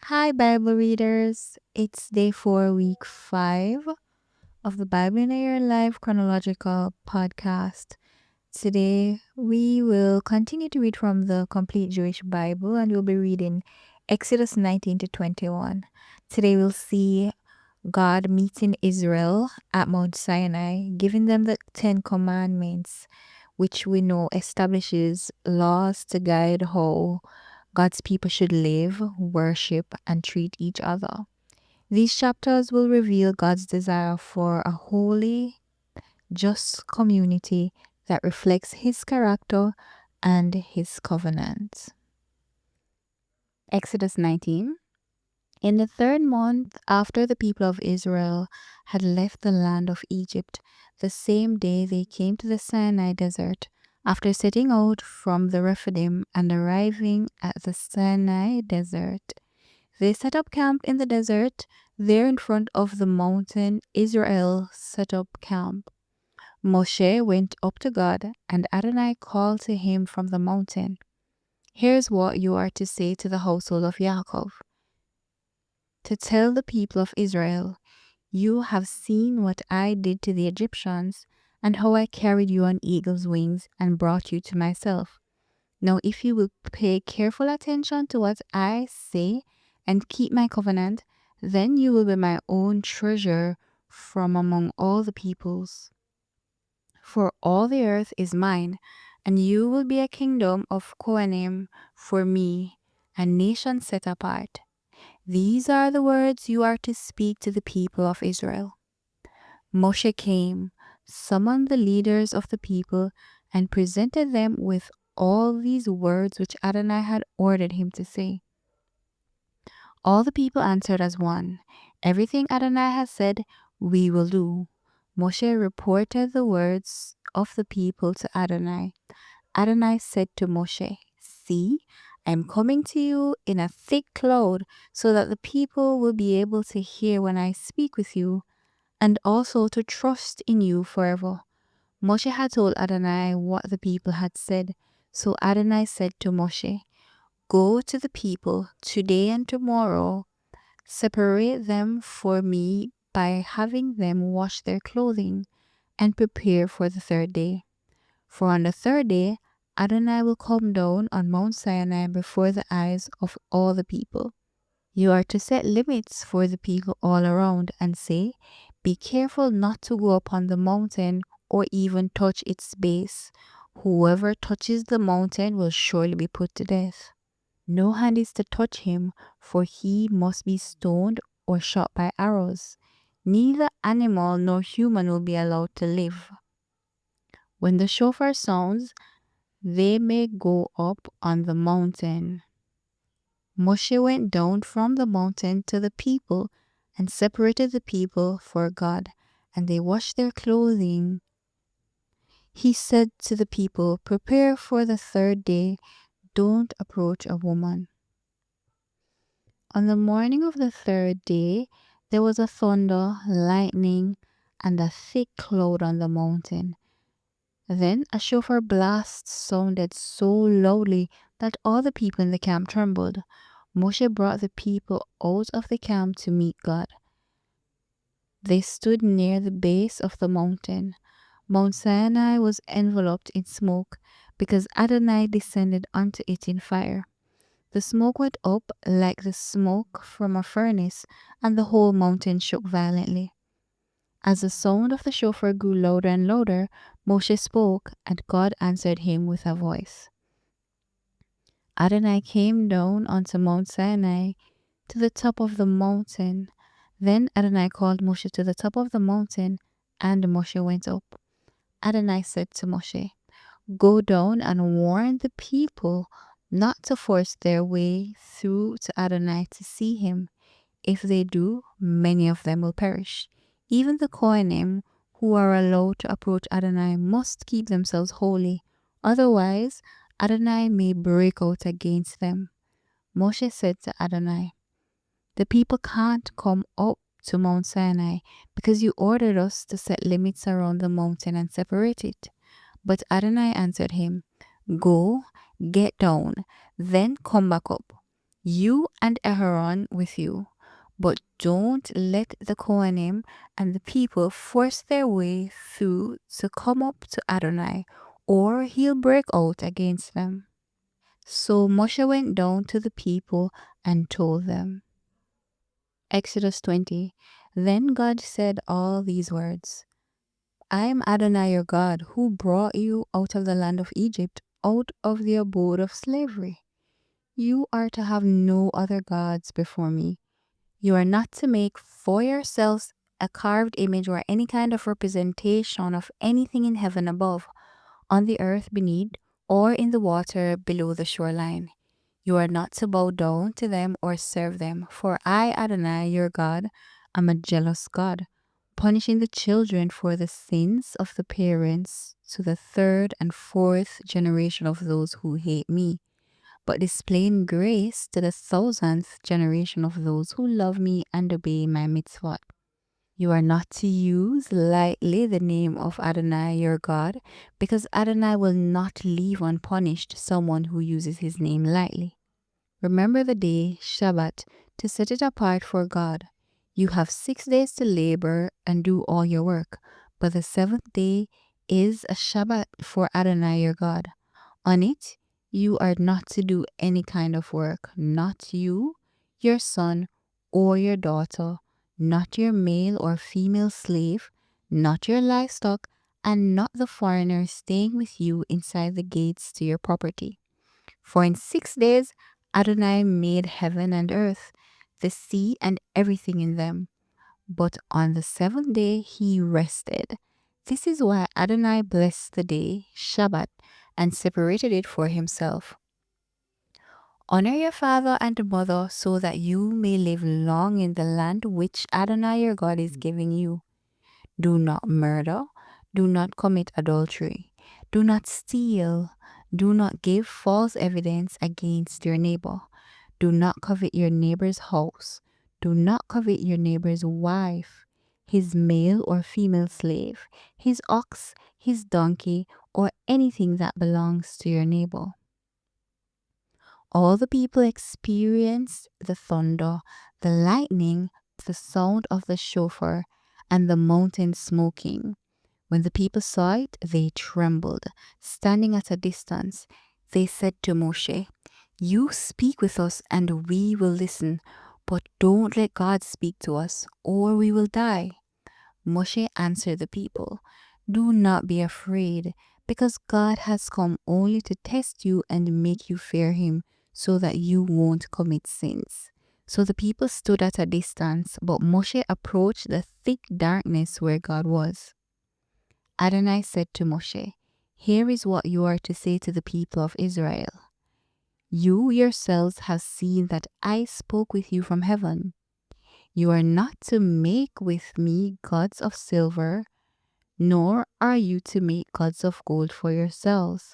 Hi, Bible readers. It's day 4, week 5 of the Bible in a Year Live Chronological podcast. Today, we will continue to read from the Complete Jewish Bible and we'll be reading Exodus 19 to 21. Today, we'll see God meeting Israel at Mount Sinai, giving them the 10 Commandments, which we know establishes laws to guide how God's people should live, worship, and treat each other. These chapters will reveal God's desire for a holy, just community that reflects His character and His covenant. Exodus 19. In the 3rd month after the people of Israel had left the land of Egypt, the same day they came to the Sinai desert. After setting out from the Rephidim and arriving at the Sinai desert, they set up camp in the desert. There in front of the mountain, Israel set up camp. Moshe went up to God, and Adonai called to him from the mountain. Here's what you are to say to the household of Yaakov. To tell the people of Israel, you have seen what I did to the Egyptians, and how I carried you on eagle's wings and brought you to myself. Now if you will pay careful attention to what I say and keep my covenant, then you will be my own treasure from among all the peoples. For all the earth is mine, and you will be a kingdom of Kohanim for me, a nation set apart. These are the words you are to speak to the people of Israel. Moshe came, summoned the leaders of the people, and presented them with all these words which Adonai had ordered him to say. All the people answered as one, "Everything Adonai has said, we will do." Moshe reported the words of the people to Adonai. Adonai said to Moshe, "See, I am coming to you in a thick cloud, so that the people will be able to hear when I speak with you, and also to trust in you forever." Moshe had told Adonai what the people had said, so Adonai said to Moshe, "Go to the people today and tomorrow, separate them for me by having them wash their clothing, and prepare for the 3rd day. For on the 3rd day, Adonai will come down on Mount Sinai before the eyes of all the people. You are to set limits for the people all around and say, be careful not to go up on the mountain or even touch its base. Whoever touches the mountain will surely be put to death. No hand is to touch him, for he must be stoned or shot by arrows. Neither animal nor human will be allowed to live. When the shofar sounds, they may go up on the mountain. Moshe went down from the mountain to the people and separated the people for God, and they washed their clothing. He said to the people, "Prepare for the 3rd day. Don't approach a woman." On the morning of the 3rd day, there was a thunder, lightning, and a thick cloud on the mountain. Then a shofar blast sounded so loudly that all the people in the camp trembled. Moshe brought the people out of the camp to meet God. They stood near the base of the mountain. Mount Sinai was enveloped in smoke because Adonai descended onto it in fire. The smoke went up like the smoke from a furnace, and the whole mountain shook violently. As the sound of the shofar grew louder and louder, Moshe spoke, and God answered him with a voice. Adonai came down onto Mount Sinai to the top of the mountain. Then Adonai called Moshe to the top of the mountain, and Moshe went up. Adonai said to Moshe, "Go down and warn the people not to force their way through to Adonai to see him. If they do, many of them will perish. Even the Kohanim who are allowed to approach Adonai must keep themselves holy. Otherwise, Adonai may break out against them." Moshe said to Adonai, "The people can't come up to Mount Sinai because you ordered us to set limits around the mountain and separate it." But Adonai answered him, "Go, get down, then come back up. you and Aaron with you. But don't let the Kohanim and the people force their way through to come up to Adonai, or he'll break out against them. So Moshe went down to the people and told them. Exodus 20. Then God said all these words: I am Adonai your God, who brought you out of the land of Egypt, out of the abode of slavery. You are to have no other gods before me. You are not to make for yourselves a carved image or any kind of representation of anything in heaven above, on the earth beneath, or in the water below the shoreline. You are not to bow down to them or serve them, for I, Adonai, your God, am a jealous God, punishing the children for the sins of the parents to the third and fourth generation of those who hate me, but displaying grace to the thousandth generation of those who love me and obey my mitzvot. You are not to use lightly the name of Adonai your God, because Adonai will not leave unpunished someone who uses his name lightly. Remember the day, Shabbat, to set it apart for God. You have 6 days to labor and do all your work, but the seventh day is a Shabbat for Adonai your God. On it, you are not to do any kind of work, not you, your son, or your daughter, not your male or female slave, not your livestock, and not the foreigner staying with you inside the gates to your property. For in 6 days Adonai made heaven and earth, the sea and everything in them. But on the seventh day he rested. This is why Adonai blessed the day, Shabbat, and separated it for himself. Honor your father and mother so that you may live long in the land which Adonai your God is giving you. Do not murder. Do not commit adultery. Do not steal. Do not give false evidence against your neighbor. Do not covet your neighbor's house. Do not covet your neighbor's wife, his male or female slave, his ox, his donkey, or anything that belongs to your neighbor. All the people experienced the thunder, the lightning, the sound of the shofar, and the mountain smoking. When the people saw it, they trembled. Standing at a distance, they said to Moshe, You speak with us and we will listen, but don't let God speak to us, or we will die. Moshe answered the people, Do not be afraid, because God has come only to test you and make you fear him, so that you won't commit sins. So the people stood at a distance, but Moshe approached the thick darkness where God was. Adonai said to Moshe, Here is what you are to say to the people of Israel. You yourselves have seen that I spoke with you from heaven. You are not to make with me gods of silver, nor are you to make gods of gold for yourselves.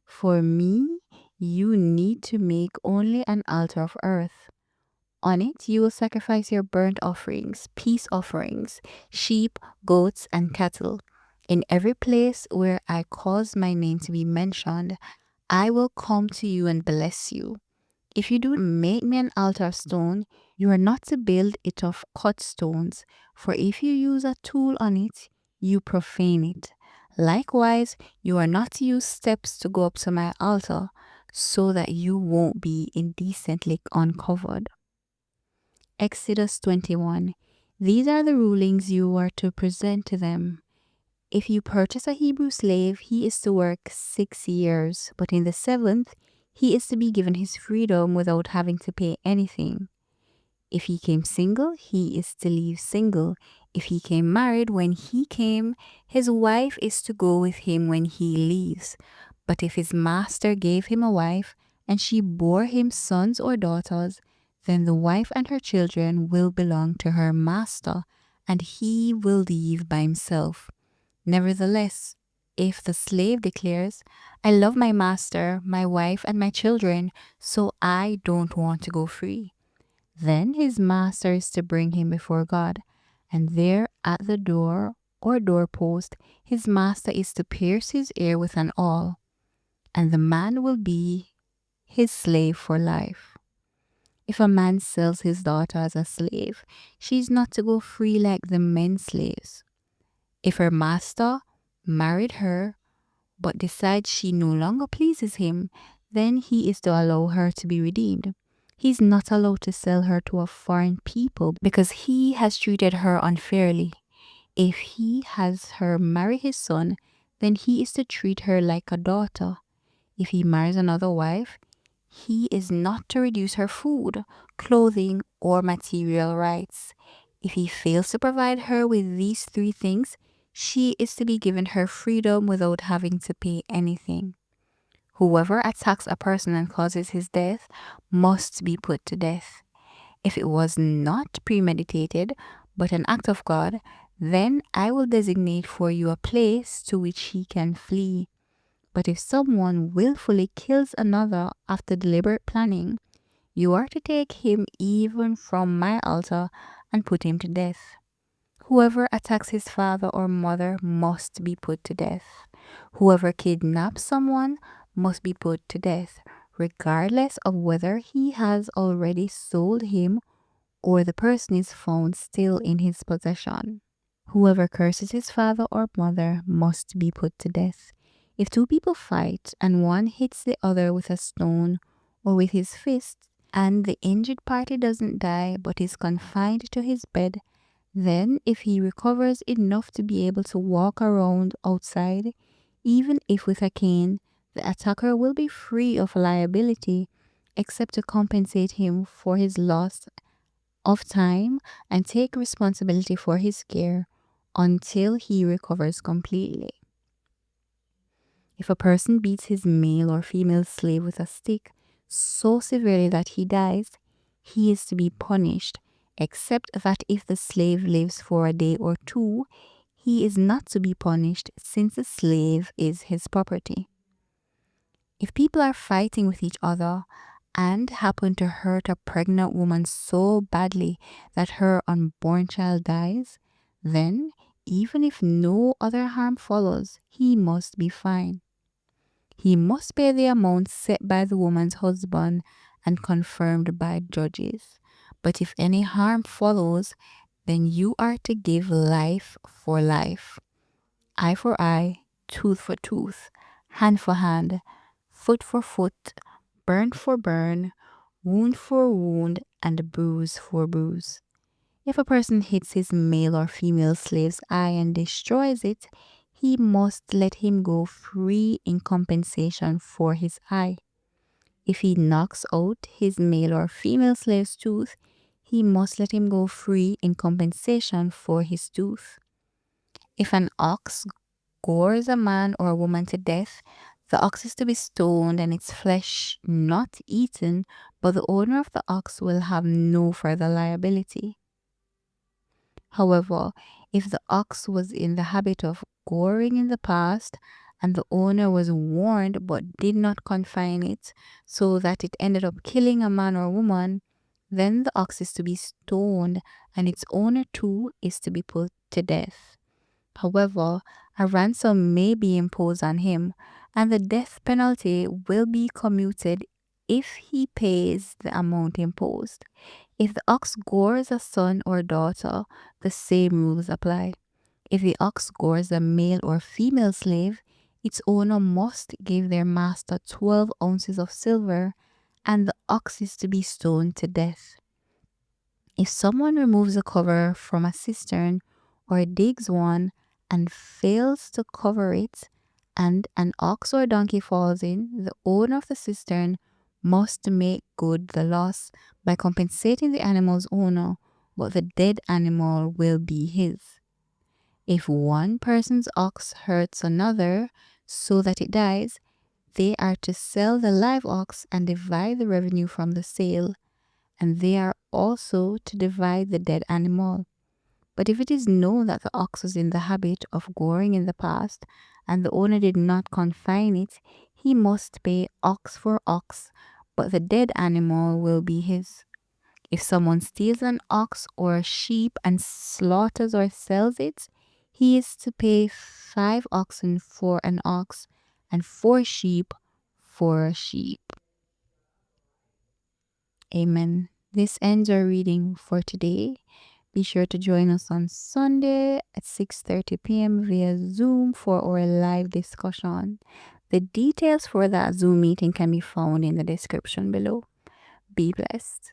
For me, you need to make only an altar of earth. On it you will sacrifice your burnt offerings, peace offerings, sheep, goats, and cattle. In every place where I cause my name to be mentioned, I will come to you and bless you. If you do make me an altar of stone, you are not to build it of cut stones, for if you use a tool on it, you profane it. Likewise, you are not to use steps to go up to my altar, so that you won't be indecently uncovered. Exodus 21. These are the rulings you are to present to them. If you purchase a Hebrew slave, he is to work 6 years, but in the 7th, he is to be given his freedom without having to pay anything. If he came single, he is to leave single. If he came married when he came, his wife is to go with him when he leaves. But if his master gave him a wife, and she bore him sons or daughters, then the wife and her children will belong to her master, and he will leave by himself. Nevertheless, if the slave declares, I love my master, my wife, and my children, so I don't want to go free, then his master is to bring him before God, and there at the door or doorpost his master is to pierce his ear with an awl, and the man will be his slave for life. If a man sells his daughter as a slave, she is not to go free like the men slaves. If her master married her but decides she no longer pleases him, then he is to allow her to be redeemed. He is not allowed to sell her to a foreign people because he has treated her unfairly. If he has her marry his son, then he is to treat her like a daughter. If he marries another wife, he is not to reduce her food, clothing, or material rights. If he fails to provide her with these three things, she is to be given her freedom without having to pay anything. Whoever attacks a person and causes his death must be put to death. If it was not premeditated, but an act of God, then I will designate for you a place to which he can flee. But if someone willfully kills another after deliberate planning, you are to take him even from my altar and put him to death. Whoever attacks his father or mother must be put to death. Whoever kidnaps someone must be put to death, regardless of whether he has already sold him or the person is found still in his possession. Whoever curses his father or mother must be put to death. If two people fight and one hits the other with a stone or with his fist, and the injured party doesn't die but is confined to his bed, then if he recovers enough to be able to walk around outside, even if with a cane, the attacker will be free of liability except to compensate him for his loss of time and take responsibility for his care until he recovers completely. If a person beats his male or female slave with a stick so severely that he dies, he is to be punished, except that if the slave lives for a day or two, he is not to be punished since the slave is his property. If people are fighting with each other and happen to hurt a pregnant woman so badly that her unborn child dies, then, even if no other harm follows, he must be fined. He must pay the amount set by the woman's husband and confirmed by judges. But if any harm follows, then you are to give life for life, eye for eye, tooth for tooth, hand for hand, foot for foot, burn for burn, wound for wound, and bruise for bruise. If a person hits his male or female slave's eye and destroys it, he must let him go free in compensation for his eye. If he knocks out his male or female slave's tooth, he must let him go free in compensation for his tooth. If an ox gores a man or a woman to death, the ox is to be stoned and its flesh not eaten, but the owner of the ox will have no further liability. However, if the ox was in the habit of goring in the past and the owner was warned but did not confine it so that it ended up killing a man or woman, then the ox is to be stoned and its owner too is to be put to death. However, a ransom may be imposed on him, and the death penalty will be commuted if he pays the amount imposed. If the ox gores a son or daughter, the same rules apply. If the ox gores a male or female slave, its owner must give their master 12 ounces of silver, and the ox is to be stoned to death. If someone removes a cover from a cistern or digs one and fails to cover it, and an ox or donkey falls in, the owner of the cistern must make good the loss by compensating the animal's owner, but the dead animal will be his. If one person's ox hurts another so that it dies, they are to sell the live ox and divide the revenue from the sale, and they are also to divide the dead animal. But if it is known that the ox was in the habit of goring in the past, and the owner did not confine it, he must pay ox for ox, but the dead animal will be his. If someone steals an ox or a sheep and slaughters or sells it, he is to pay 5 oxen for an ox and 4 sheep for a sheep. Amen. This ends our reading for today. Be sure to join us on Sunday at 6:30 p.m. via Zoom for our live discussion. The details for that Zoom meeting can be found in the description below. Be blessed.